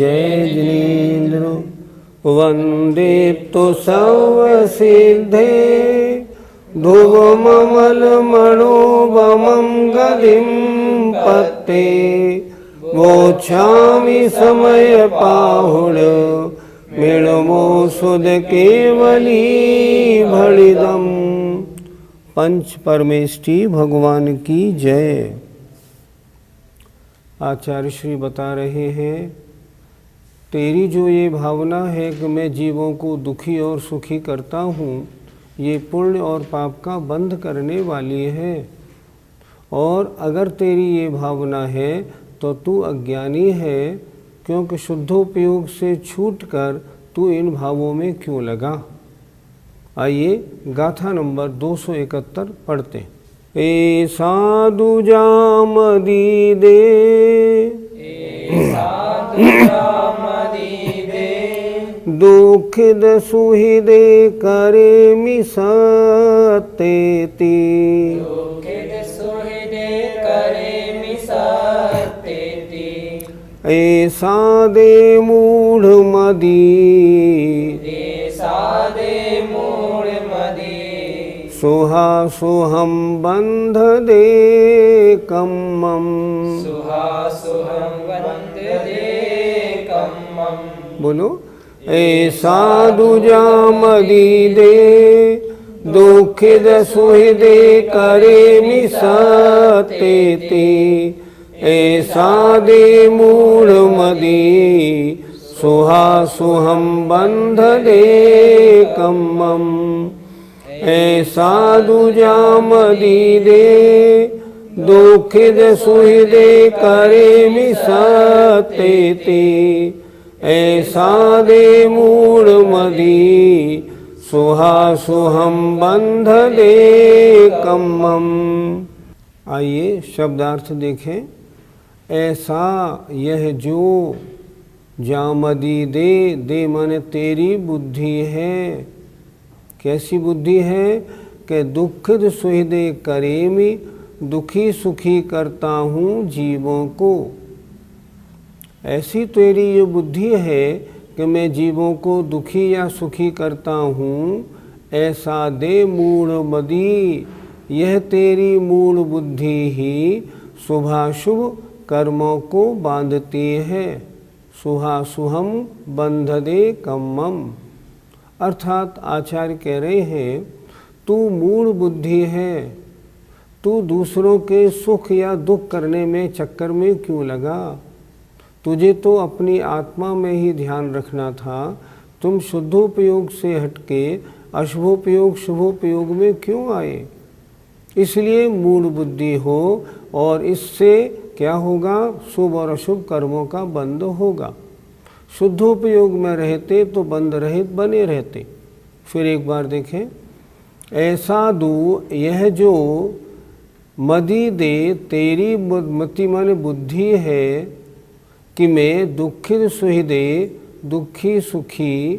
जय जिनेन्द्र वन्दे तु सर्वसिद्धे ध्रुवममलमणोवमं गतिं पत्ते वोच्छामि समयपाहुड मेणमो सुध केवली भणिदम। पंच परमेष्टि भगवान की जय। आचार्य श्री बता रहे हैं, तेरी जो ये भावना है कि मैं जीवों को दुखी और सुखी करता हूँ, ये पुण्य और पाप का बंध करने वाली है। और अगर तेरी ये भावना है तो तू अज्ञानी है, क्योंकि शुद्धोपयोग से छूटकर तू इन भावों में क्यों लगा। आइए गाथा नंबर 271 पढ़ते हैं। ए साधु जामदी दे, दुखिद सुहृदे करे मिसतेति, ऐसा दे मूढ़ मदी, सुहा सुहम बंध दे कम्मम, बोलो। ऐसा दूजा मदी दे, दुखिद सुहृदे करे मिसतेति, ऐसा दे मूढ़ मदी, सुहा सुहम बंध दे कम्मम। ऐसा दूजा मदी दे, दुखिद सुहृदे करे मिसतेति, ऐसा दे मूढ़ मदी, सुहा सुहम बंध दे कम्मम। आइए शब्दार्थ देखें। ऐसा यह जो, जामदी दे, दे माने तेरी बुद्धि है। कैसी बुद्धि है कि दुखिद सुहृदे करेमि, दुखी सुखी करता हूँ जीवों को। ऐसी तेरी ये बुद्धि है कि मैं जीवों को दुखी या सुखी करता हूँ। ऐसा दे मूढ़ मदी, यह तेरी मूढ़ बुद्धि ही शुभाशुभ कर्मों को बांधती है। सुहासुहम बंध दे कम्मम, अर्थात आचार्य कह रहे हैं, तू मूढ़ बुद्धि है, तू दूसरों के सुख या दुख करने में चक्कर में क्यों लगा। तुझे तो अपनी आत्मा में ही ध्यान रखना था। तुम शुद्धोपयोग से हटके अशुभोपयोग शुभोपयोग में क्यों आए। इसलिए मूढ़ बुद्धि हो, और इससे क्या होगा, शुभ और अशुभ कर्मों का बंध होगा। शुद्धोपयोग में रहते तो बंध रहित बने रहते। फिर एक बार देखें। ऐसा दू, यह जो मदी दे, तेरी मति माने बुद्धि है कि मैं दुखिद सुहृदे, दुखी सुखी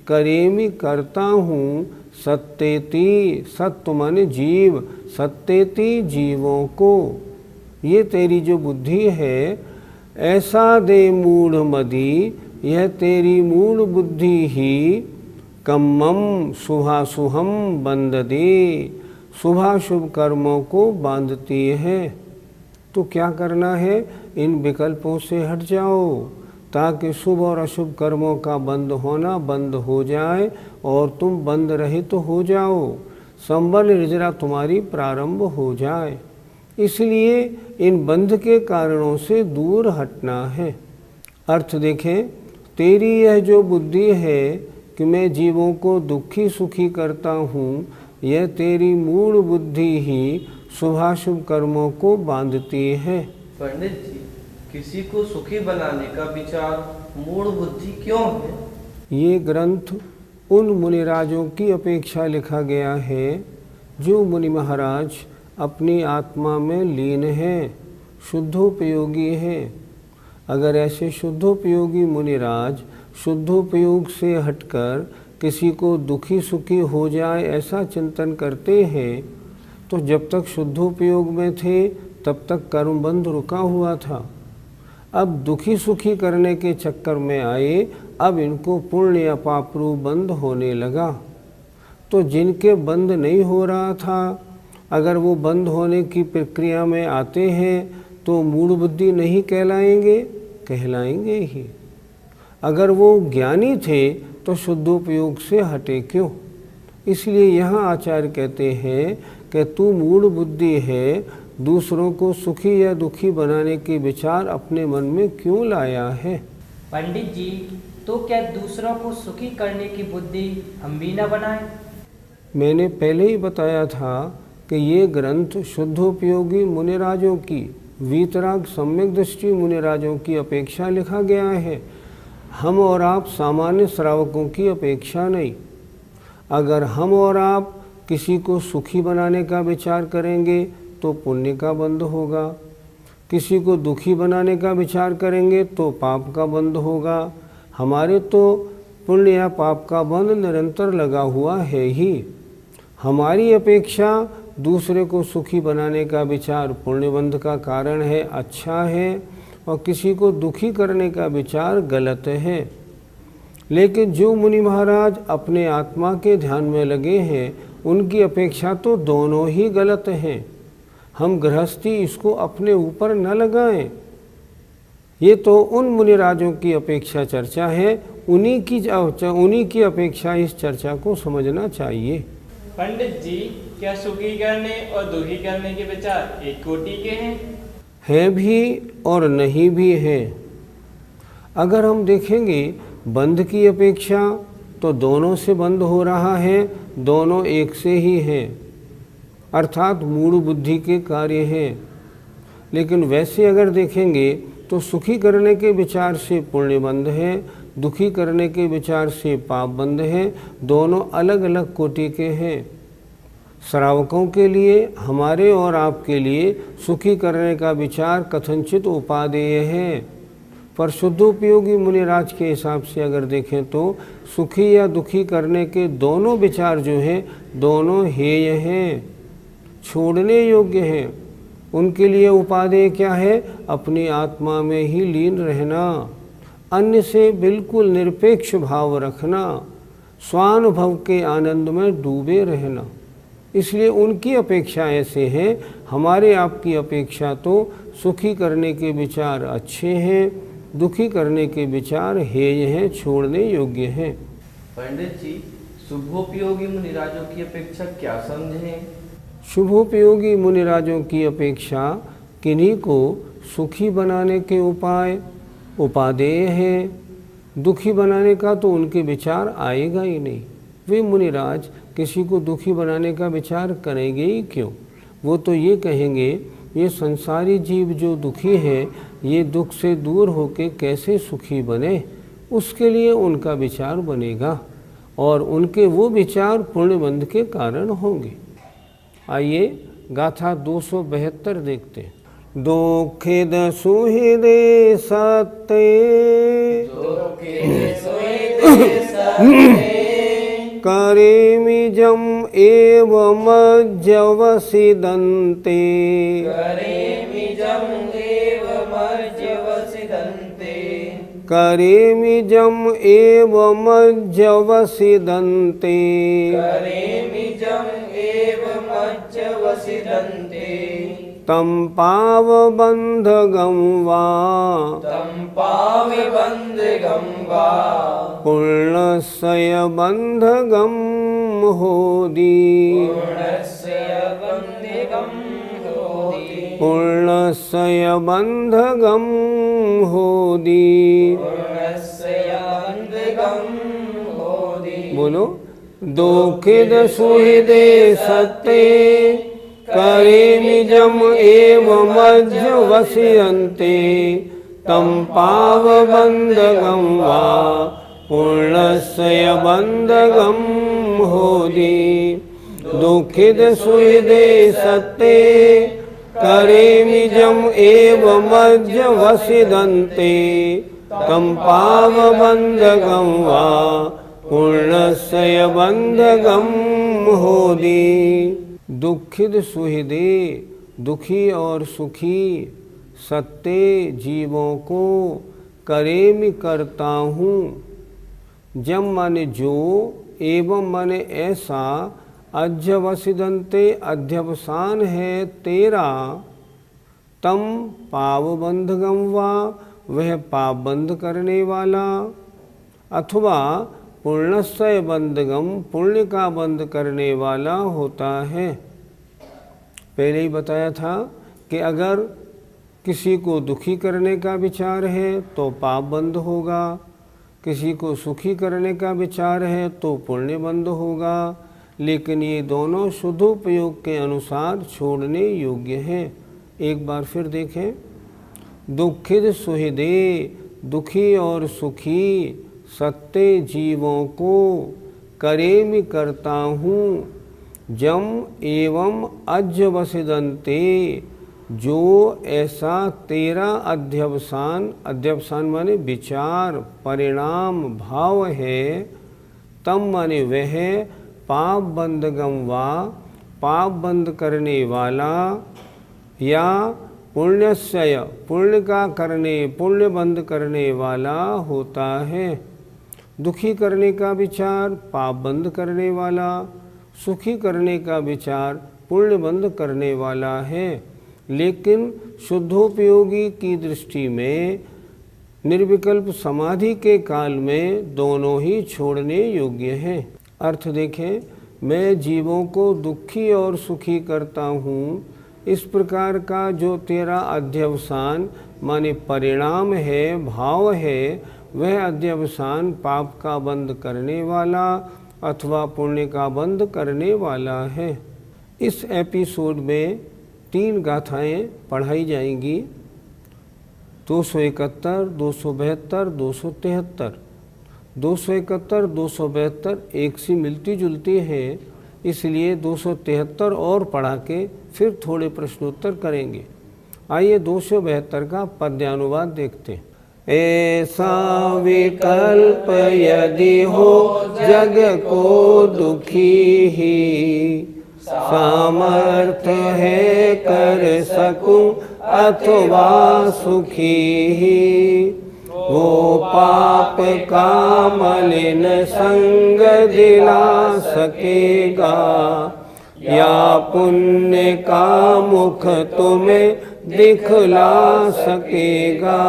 करेमि करता हूँ, सत्येति, सत्य माने जीव, सत्येति जीवों को। ये तेरी जो बुद्धि है, ऐसा दे मूढ़ मदी, यह तेरी मूढ़ बुद्धि ही कम्मम शुभाशुभम बंध दे, शुभाशुभ कर्मों को बांधती है। तो क्या करना है, इन विकल्पों से हट जाओ, ताकि शुभ और अशुभ कर्मों का बंद होना बंद हो जाए और तुम बंद रहित हो जाओ, संबल निर्जरा तुम्हारी प्रारंभ हो जाए। इसलिए इन बंध के कारणों से दूर हटना है। अर्थ देखें। तेरी यह जो बुद्धि है कि मैं जीवों को दुखी सुखी करता हूँ, यह तेरी मूढ़ बुद्धि ही शुभाशुभ कर्मों को बांधती है। पंडित जी, किसी को सुखी बनाने का विचार मूढ़ बुद्धि क्यों है? ये ग्रंथ उन मुनिराजों की अपेक्षा लिखा गया है जो मुनि महाराज अपनी आत्मा में लीन है, शुद्धोपयोगी है। अगर ऐसे शुद्धोपयोगी मुनिराज शुद्धोपयोग से हटकर किसी को दुखी सुखी हो जाए ऐसा चिंतन करते हैं, तो जब तक शुद्धोपयोग में थे तब तक कर्मबंध रुका हुआ था। अब दुखी सुखी करने के चक्कर में आए, अब इनको पुण्य या पाप रूप बंद होने लगा। तो जिनके बंद नहीं हो रहा था, अगर वो बंद होने की प्रक्रिया में आते हैं तो मूढ़ बुद्धि नहीं कहलाएंगे? कहलाएंगे ही। अगर वो ज्ञानी थे तो शुद्धोपयोग से हटे क्यों? इसलिए यहाँ आचार्य कहते हैं कि तू मूढ़ बुद्धि है, दूसरों को सुखी या दुखी बनाने के विचार अपने मन में क्यों लाया है? पंडित जी, तो क्या दूसरों को सुखी करने की बुद्धि हम भी न बनाएं? मैंने पहले ही बताया था कि ये ग्रंथ शुद्धोपयोगी मुनिराजों की, वीतराग सम्यक दृष्टि मुनिराजों की अपेक्षा लिखा गया है, हम और आप सामान्य श्रावकों की अपेक्षा नहीं। अगर हम और आप किसी को सुखी बनाने का विचार करेंगे तो पुण्य का बंध होगा, किसी को दुखी बनाने का विचार करेंगे तो पाप का बंध होगा। हमारे तो पुण्य या पाप का बंध निरंतर लगा हुआ है ही। हमारी अपेक्षा दूसरे को सुखी बनाने का विचार पुण्यबंध का कारण है, अच्छा है, और किसी को दुखी करने का विचार गलत है। लेकिन जो मुनि महाराज अपने आत्मा के ध्यान में लगे हैं, उनकी अपेक्षा तो दोनों ही गलत हैं। हम गृहस्थी इसको अपने ऊपर न लगाएं। ये तो उन मुनिराजों की अपेक्षा चर्चा है, उन्हीं की अपेक्षा इस चर्चा को समझना चाहिए। पंडित जी, क्या सुखी करने और दुखी करने के विचार एक कोटि के हैं? हैं भी और नहीं भी हैं। अगर हम देखेंगे बंध की अपेक्षा तो दोनों से बंध हो रहा है, दोनों एक से ही हैं, अर्थात मूढ़ बुद्धि के कार्य हैं। लेकिन वैसे अगर देखेंगे तो सुखी करने के विचार से पुण्य बंध है, दुखी करने के विचार से पाप बंध है, दोनों अलग अलग कोटि के हैं। श्रावकों के लिए, हमारे और आपके लिए सुखी करने का विचार कथनचित उपादेय है, पर शुद्धोपयोगी मुनिराज के हिसाब से अगर देखें तो सुखी या दुखी करने के दोनों विचार जो हैं, दोनों हेय हैं, छोड़ने योग्य हैं। उनके लिए उपादेय क्या है? अपनी आत्मा में ही लीन रहना, अन्य से बिल्कुल निरपेक्ष भाव रखना, स्वानुभव के आनंद में डूबे रहना। इसलिए उनकी अपेक्षा ऐसे हैं, हमारे आपकी अपेक्षा तो सुखी करने के विचार अच्छे हैं, दुखी करने के विचार हेय हैं, छोड़ने योग्य हैं। पंडित जी, शुभोपयोगी मुनिराजों की अपेक्षा क्या समझें? शुभोपयोगी मुनिराजों की अपेक्षा किन्हीं को सुखी बनाने के उपाय उपादेय हैं, दुखी बनाने का तो उनके विचार आएगा ही नहीं। वे मुनिराज किसी को दुखी बनाने का विचार करेंगे ही क्यों? वो तो ये कहेंगे ये संसारी जीव जो दुखी है, ये दुख से दूर होके कैसे सुखी बने, उसके लिए उनका विचार बनेगा, और उनके वो विचार पुण्यबंध के कारण होंगे। आइए गाथा 272 देखते हैं। दुखिद सुहृदे सत्ते करेमिजम एवं मज्जवसिदन्ते करेमिजम एवं मज्जवसिदन्ते तम पावबन्धगं वा पूर्णस्य बन्धगं होदि पूर्णस्य बन्धगं होदि। बोलो। दुखिद सुहृदे सत्ते करेमिजम एवं मज्जवसिदन्ते तम पावबन्धगं वा पूर्णस्य बन्धगं होदि। दुखिद सुहृदे सत्ते करेमिजम एवं मज्जवसिदन्ते तम पावबन्धगं वा पूर्णस्य बन्धगं होदि। दुखिद सुहृदे, दुखी और सुखी सत्य जीवों को करेमि करता हूँ। जम माने जो, एवं माने ऐसा, अध्यवसिदंते अध्यवसान है तेरा, तम पावबंधगम वा वह पाप बंध करने वाला, अथवा पुण्यस्य बंधगम पुण्य का बंध करने वाला होता है। पहले ही बताया था कि अगर किसी को दुखी करने का विचार है तो पाप बंध होगा, किसी को सुखी करने का विचार है तो पुण्य बंध होगा, लेकिन ये दोनों शुद्धोपयोग के अनुसार छोड़ने योग्य हैं। एक बार फिर देखें, दुखित सुहृदे, दुखी और सुखी, सत्य जीवों को करेमि करता हूँ। जम एवं अध्यवसिदंते, जो ऐसा तेरा अध्यवसान, अध्यवसान माने विचार, परिणाम, भाव है, तम माने वह, पाप बंधगम वा पाप बंद करने वाला, या पुण्यस्य पुण्य का करने, पुण्य बंद करने वाला होता है। दुखी करने का विचार पाप बंद करने वाला, सुखी करने का विचार पुण्य बंद करने वाला है। लेकिन शुद्धोपयोगी की दृष्टि में निर्विकल्प समाधि के काल में दोनों ही छोड़ने योग्य हैं। अर्थ देखें, मैं जीवों को दुखी और सुखी करता हूँ, इस प्रकार का जो तेरा अध्यवसान माने परिणाम है, भाव है, वह अध्यवसान पाप का बंद करने वाला अथवा पुण्य का बंद करने वाला है। इस एपिसोड में 3 गाथाएं पढ़ाई जाएंगी, 271, 272, 273। 271, 272 एक सी मिलती जुलती हैं, इसलिए 273 और पढ़ा के फिर थोड़े प्रश्नोत्तर करेंगे। आइए 272 का पद्यानुवाद देखते हैं। ऐसा विकल्प यदि हो जग को दुखी ही, सामर्थ्य है कर सकूं अथवा सुखी ही, वो पाप का मलिन संग दिला सकेगा, या पुण्य का मुख तुम्हें दिखला सकेगा।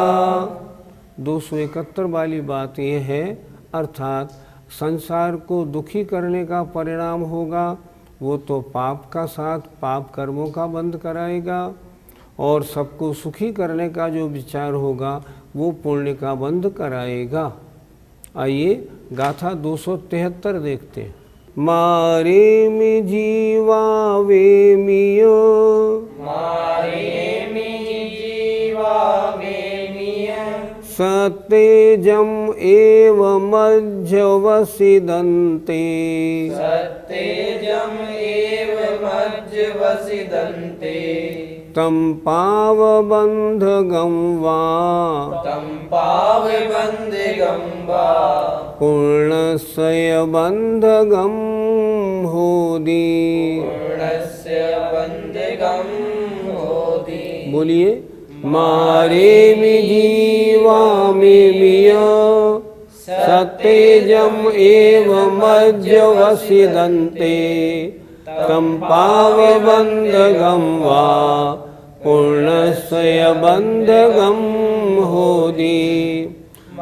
271 वाली बात यह है, अर्थात संसार को दुखी करने का परिणाम होगा वो तो पाप का साथ पाप कर्मों का बंद कराएगा, और सबको सुखी करने का जो विचार होगा वो पुण्य का बंद कराएगा। आइए गाथा 273 देखते हैं। मारे में जीवा वे मियो, मारे में जीवा वे मिया, सतेजम एव मज्जवसिदन्ते, सत्यजम एव मज्जवसिदन्ते, तम पावबन्धगं वा तं पावबन्धगं वा पूर्णस्य बन्धगं होदि। पूर्णस्य बन्धगं होदि। बोलिए, मारे में जीवा में मिया, सतेजम एव मज्जवसिदन्ते, तम पावबन्धगं वा पूर्णस्य बन्धगं होदि।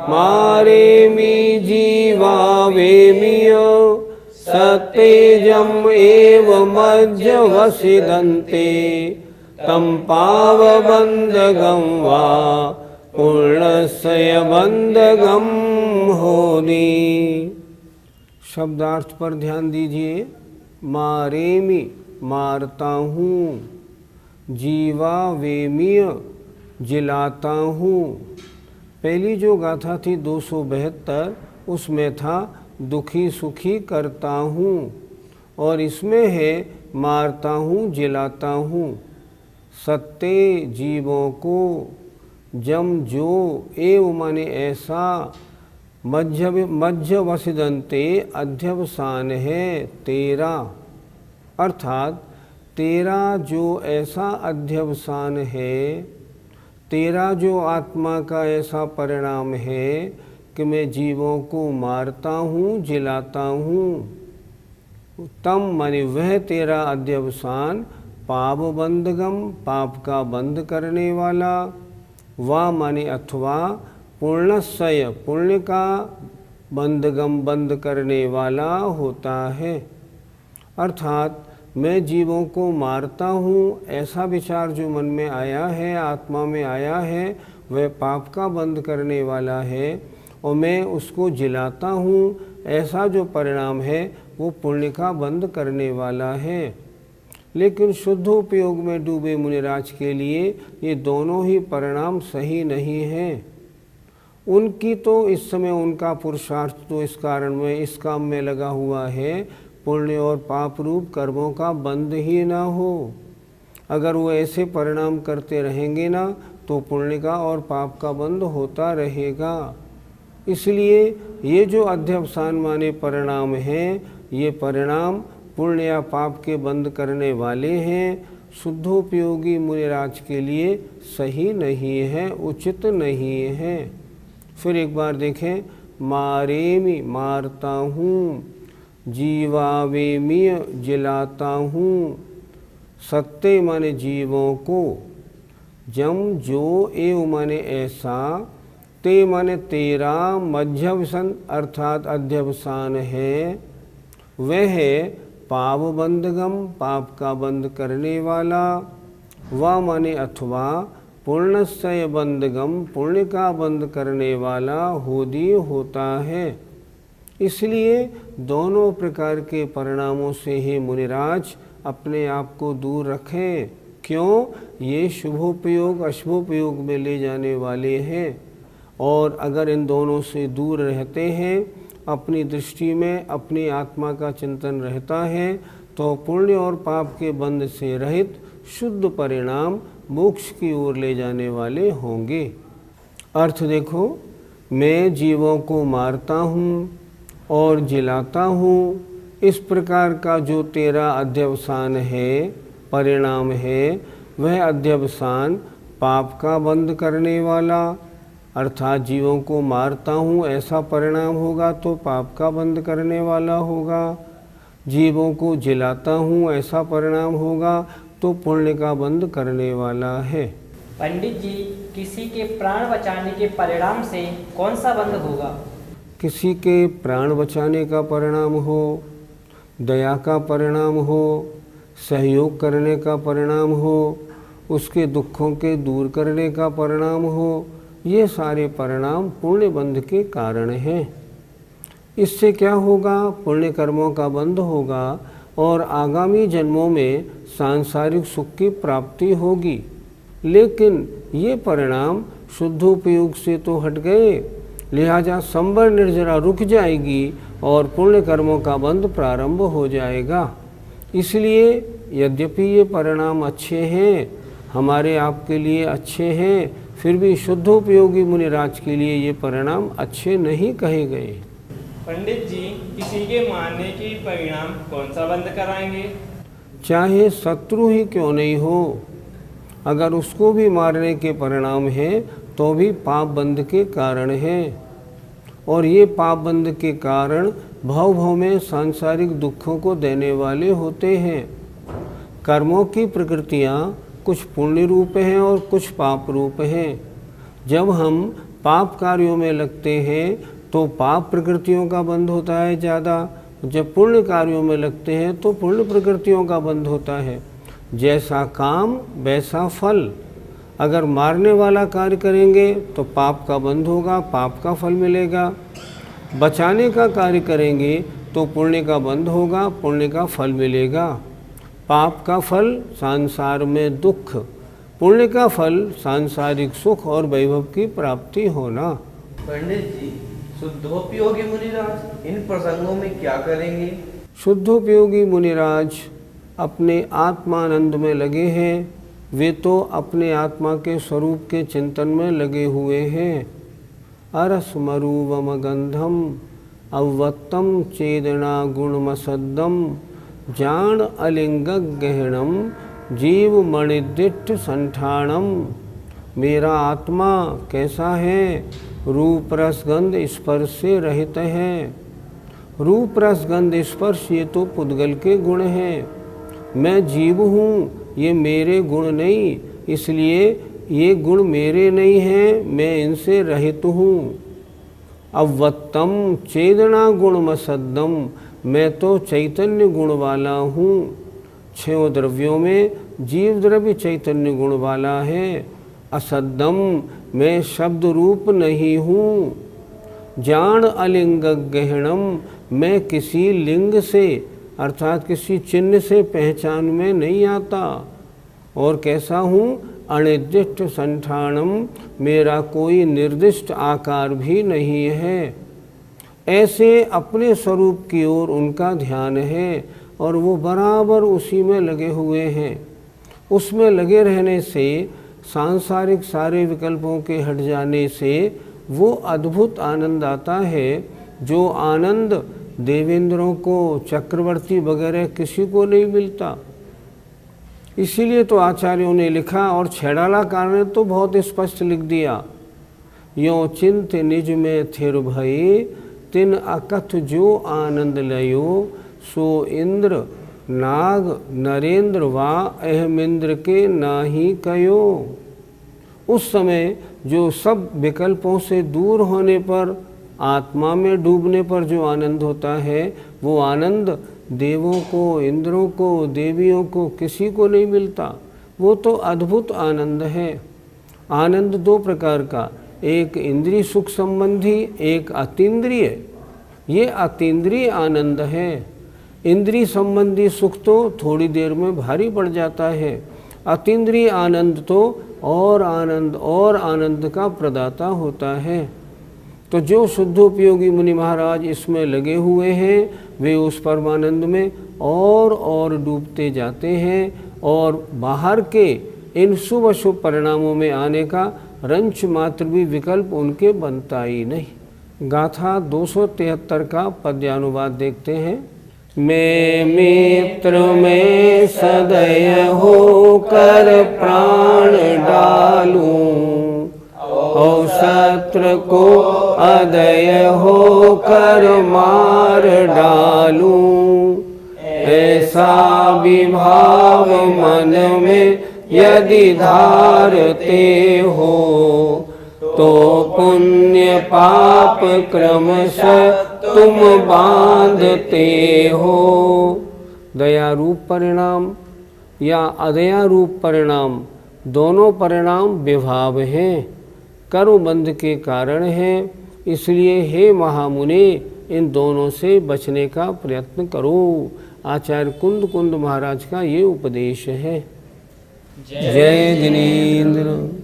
मारे में जीवा वे मियो, सतेजम एव मज्जवसिदन्ते, तम पावबन्धगं वा पूर्णस्य बन्धगं होदि। शब्दार्थ पर ध्यान दीजिए। मारेमि मारता हूँ, जीवा वेमीय जिलाता हूँ। पहली जो गाथा थी 272 उसमें था दुखी सुखी करता हूँ, और इसमें है मारता हूँ जिलाता हूँ। सत्य जीवों को, जम जो, एव माने ऐसा, मज्जवसिदन्ते अध्यवसान है तेरा, अर्थात तेरा जो ऐसा अध्यवसान है, तेरा जो आत्मा का ऐसा परिणाम है कि मैं जीवों को मारता हूँ, जिलाता हूँ। तम माने वह तेरा अध्यवसान, पाप बंधगम, पाप का बंद करने वाला, वा माने अथवा पूर्णस्य, पुण्य का बंधगम, बंद करने वाला होता है। अर्थात मैं जीवों को मारता हूँ, ऐसा विचार जो मन में आया है, आत्मा में आया है, वह पाप का बंद करने वाला है। और मैं उसको जिलाता हूँ, ऐसा जो परिणाम है वो पुण्य का बंद करने वाला है। लेकिन शुद्ध उपयोग में डूबे मुनिराज के लिए ये दोनों ही परिणाम सही नहीं हैं। उनकी तो इस समय उनका पुरुषार्थ तो इस कारण में, इस काम में लगा हुआ है पुण्य और पाप रूप कर्मों का बंद ही ना हो। अगर वो ऐसे परिणाम करते रहेंगे ना तो पुण्य का और पाप का बंद होता रहेगा। इसलिए ये जो अध्यवसान माने परिणाम हैं, ये परिणाम पुण्य या पाप के बंद करने वाले हैं, शुद्धोपयोगी मुनिराज के लिए सही नहीं है, उचित नहीं है। फिर एक बार देखें, मारेमी मारता हूँ, जीवावेमी जिलाता हूँ, सत्य माने जीवों को, जम जो एव माने ऐसा, ते माने तेरा, मध्यवसन अर्थात अध्यवसान है, वह है पाप बंधगम, पाप का बंद करने वाला, व माने अथवा पूर्णस्य बंधगम, पुण्य का बंद करने वाला होदी होता है। इसलिए दोनों प्रकार के परिणामों से ही मुनिराज अपने आप को दूर रखें। क्यों? ये शुभोपयोग अशुभोपयोग में ले जाने वाले हैं। और अगर इन दोनों से दूर रहते हैं, अपनी दृष्टि में अपनी आत्मा का चिंतन रहता है, तो पुण्य और पाप के बंध से रहित शुद्ध परिणाम मोक्ष की ओर ले जाने वाले होंगे। अर्थ देखो, मैं जीवों को मारता हूँ और जिलाता हूँ, इस प्रकार का जो तेरा अध्यवसान है, परिणाम है, वह अध्यवसान पाप का बंद करने वाला, अर्थात जीवों को मारता हूँ ऐसा परिणाम होगा तो पाप का बंद करने वाला होगा। जीवों को जिलाता हूँ ऐसा परिणाम होगा तो पुण्य का बंद करने वाला है। पंडित जी, किसी के प्राण बचाने के परिणाम से कौन सा बंद होगा? किसी के प्राण बचाने का परिणाम हो, दया का परिणाम हो, सहयोग करने का परिणाम हो, उसके दुखों के दूर करने का परिणाम हो, ये सारे परिणाम पुण्य बंध के कारण हैं। इससे क्या होगा? पुण्य कर्मों का बंध होगा और आगामी जन्मों में सांसारिक सुख की प्राप्ति होगी। लेकिन ये परिणाम शुद्धोपयोग से तो हट गए, लिहाजा संबर निर्जरा रुक जाएगी और पुण्य कर्मों का बंध प्रारंभ हो जाएगा। इसलिए यद्यपि ये परिणाम अच्छे हैं, हमारे आपके लिए अच्छे हैं, फिर भी शुद्धोपयोगी मुनिराज के लिए ये परिणाम अच्छे नहीं कहे गए। पंडित जी, किसी के मारने की परिणाम कौन सा बंद कराएंगे? चाहे शत्रु ही क्यों नहीं हो, अगर उसको भी मारने के परिणाम हैं तो भी पाप बंध के कारण हैं। और ये पाप बंध के कारण भव भव में सांसारिक दुखों को देने वाले होते हैं। कर्मों की प्रकृतियाँ कुछ पुण्य रूप हैं और कुछ पाप रूप हैं। जब हम पाप कार्यों में लगते हैं तो पाप प्रकृतियों का बंध होता है ज़्यादा, जब पुण्य कार्यों में लगते हैं तो पुण्य प्रकृतियों का बंध होता है। जैसा काम वैसा फल। अगर मारने वाला कार्य करेंगे तो पाप का बंध होगा, पाप का फल मिलेगा। बचाने का कार्य करेंगे तो पुण्य का बंध होगा, पुण्य का फल मिलेगा। पाप का फल संसार में दुख, पुण्य का फल सांसारिक सुख और वैभव की प्राप्ति होना। पंडित जी, शुद्धोपयोगी मुनिराज इन प्रसंगों में क्या करेंगे? शुद्धोपयोगी मुनिराज अपने आत्मानंद में लगे हैं। वे तो अपने आत्मा के स्वरूप के चिंतन में लगे हुए हैं। अरसमरूवम गंधम अवत्तम चेदना गुणमसद्दम जान अलिंग गहणम जीव मणिदिट्ठ संठाणम मेरा आत्मा कैसा है? रूप रस गंध स्पर्श से रहित है। रूप रस गंध स्पर्श ये तो पुद्गल के गुण हैं। मैं जीव हूँ, ये मेरे गुण नहीं, इसलिए ये गुण मेरे नहीं हैं, मैं इनसे रहित हूँ। अव्वत्तम चेदना गुणमसद्दम, मैं तो चैतन्य गुण वाला हूँ। 6 द्रव्यों में जीव द्रव्य चैतन्य गुण वाला है। असद्दम, मैं शब्द रूप नहीं हूँ। जान अलिंग गहणम, मैं किसी लिंग से अर्थात किसी चिन्ह से पहचान में नहीं आता। और कैसा हूँ? अनिर्दिष्ट संठानम, मेरा कोई निर्दिष्ट आकार भी नहीं है। ऐसे अपने स्वरूप की ओर उनका ध्यान है और वो बराबर उसी में लगे हुए हैं। उसमें लगे रहने से, सांसारिक सारे विकल्पों के हट जाने से वो अद्भुत आनंद आता है, जो आनंद देवेंद्रों को, चक्रवर्ती वगैरह किसी को नहीं मिलता। इसीलिए तो आचार्यों ने लिखा, और छेड़ालाकार ने तो बहुत स्पष्ट लिख दिया, यो चिंत निज में थिर भई, तिन अकथ जो आनंद लयो, सो इंद्र नाग नरेंद्र वा अहमिंद्र के नाही कयो। उस समय जो सब विकल्पों से दूर होने पर, आत्मा में डूबने पर जो आनंद होता है, वो आनंद देवों को, इंद्रों को, देवियों को किसी को नहीं मिलता। वो तो अद्भुत आनंद है। आनंद 2 प्रकार का, एक इंद्रिय सुख संबंधी, एक अतीन्द्रिय। ये अतीन्द्रिय आनंद है। इंद्रिय संबंधी सुख तो थोड़ी देर में भारी पड़ जाता है। अतीन्द्रिय आनंद तो और आनंद का प्रदाता होता है। तो जो शुद्धोपयोगी मुनि महाराज इसमें लगे हुए हैं, वे उस परमानंद में और डूबते जाते हैं, और बाहर के इन शुभ अशुभ परिणामों में आने का रंच मात्र भी विकल्प उनके बनता ही नहीं। गाथा 273 का पद्यानुवाद देखते हैं। मैं मित्र में सदय होकर प्राण डालूं, और शत्रु को अदय होकर मार डालूं। ऐसा विभाव मन में यदि धारते हो, तो पुण्य पाप क्रमशः तुम बांधते हो। दया रूप परिणाम या अदया रूप परिणाम, दोनों परिणाम विभाव हैं, कर्मबंध के कारण हैं। इसलिए हे महामुने, इन दोनों से बचने का प्रयत्न करो। आचार्य कुंद महाराज का ये उपदेश है। जय जिनेन्द्र।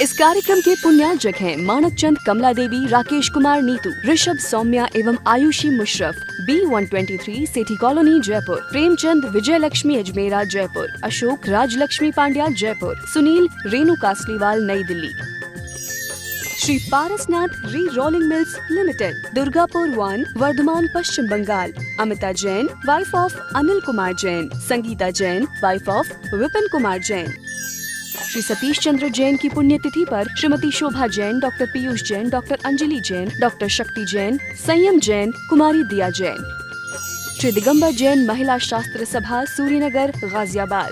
इस कार्यक्रम के पुण्यार्जक हैं मानक चंद, कमला देवी, राकेश कुमार नीतू, ऋषभ सौम्या एवं Ayushi Musharraf, B123 Sethi colony Jaipur, Premchand Vijay Lakshmi Ajmera Jaipur, Ashok Rajlakshmi Pandya Jaipur, Sunil Renu Kasliwal New Delhi. Shri Parasnath re rolling mills limited, Durgapur 1, Vardhaman Paschim Bangal. Amita Jain, wife of Anil Kumar Jain, Sangeeta Jain, wife of Vipin Kumar Jain. Shri Satish Chandra Jain की पुण्यतिथि पर Shrimati Shobha Jain, doctor Piyush Jain, doctor Anjali Jain, doctor Shakti Jain, संयम जैन, कुमारी दिया जैन। श्री दिगंबर जैन महिला शास्त्र सभा, सूर्यनगर, गाजियाबाद।